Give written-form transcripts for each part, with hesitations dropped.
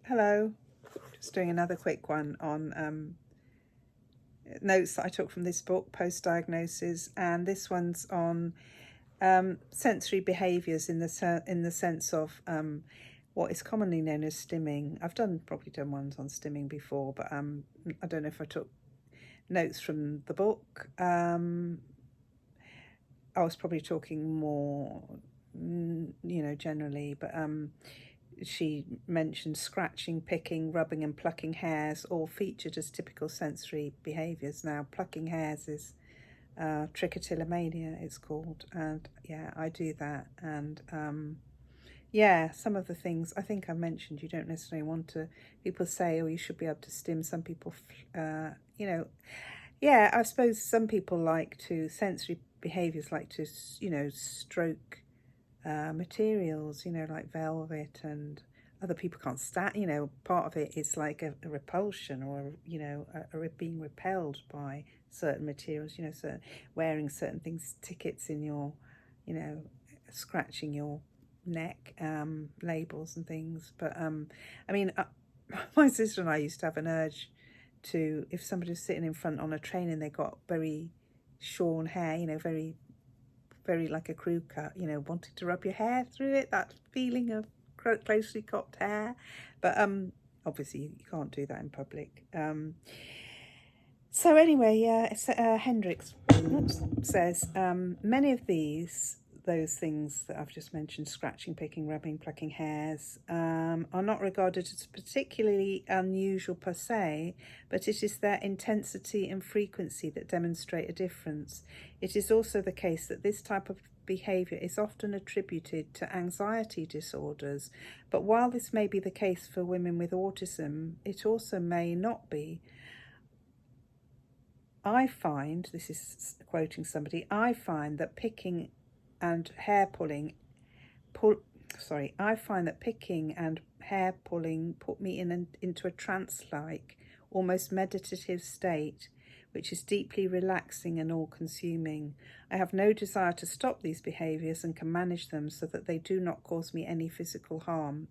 Hello, just doing another quick one on notes that I took from this book, Post-Diagnosis, and this one's on sensory behaviours in the sense of what is commonly known as stimming. I've probably done ones on stimming before, but I don't know if I took notes from the book. I was probably talking more, generally, but she mentioned scratching, picking, rubbing and plucking hairs, all featured as typical sensory behaviours. Now, plucking hairs is trichotillomania, it's called, and yeah, I do that. And yeah, some of the things I think I mentioned, you don't necessarily want to, people say, oh, you should be able to stim. Some people, yeah, I suppose some people like to, sensory behaviours like to, stroke materials, like velvet, and other people can't stand, part of it is like a repulsion, or, being repelled by certain materials, wearing certain things, tickets in your, scratching your neck, labels and things. But I mean, my sister and I used to have an urge to, if somebody was sitting in front on a train and they got very shorn hair, very like a crew cut, wanting to rub your hair through it, that feeling of closely cropped hair. But obviously you can't do that in public. So anyway, Hendrickx says many of those things that I've just mentioned, scratching, picking, rubbing, plucking hairs, are not regarded as particularly unusual per se, but it is their intensity and frequency that demonstrate a difference. It is also the case that this type of behaviour is often attributed to anxiety disorders, but while this may be the case for women with autism, it also may not be. I find, this is quoting somebody, I find that picking and hair pulling put me into a trance-like, almost meditative state, which is deeply relaxing and all-consuming. I have no desire to stop these behaviours and can manage them so that they do not cause me any physical harm.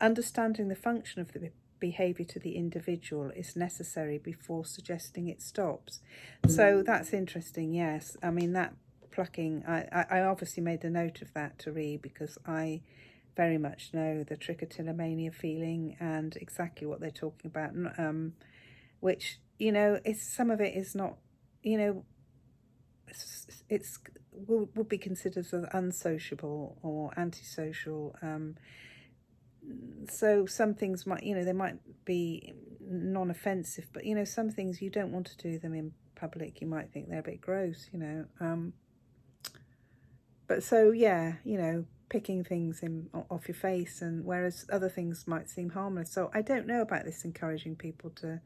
Understanding the function of the behaviour to the individual is necessary before suggesting it stops. So that's interesting, yes. I mean, that plucking, I obviously made a note of that to read, because I very much know the trichotillomania feeling and exactly what they're talking about, which, it's, some of it is not, it's would be considered as unsociable or antisocial. So some things might, they might be non-offensive, but, some things you don't want to do them in public. You might think they're a bit gross, But so, yeah, picking things off your face, and whereas other things might seem harmless. So I don't know about this encouraging people to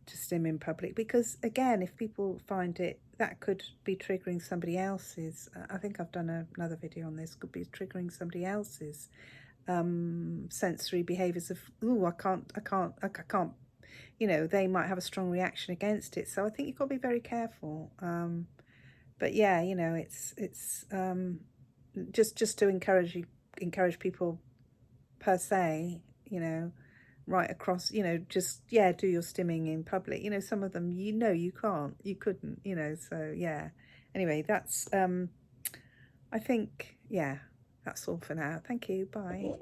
stim in public, because again, if people find it, that could be triggering somebody else's, I think I've done another video on this, could be triggering somebody else's sensory behaviours of, I can't, they might have a strong reaction against it. So I think you've got to be very careful. But yeah, it's just to encourage people per se, right across, just, yeah, do your stimming in public. Some of them, you couldn't, so yeah. Anyway, that's, I think, yeah, that's all for now. Thank you. Bye.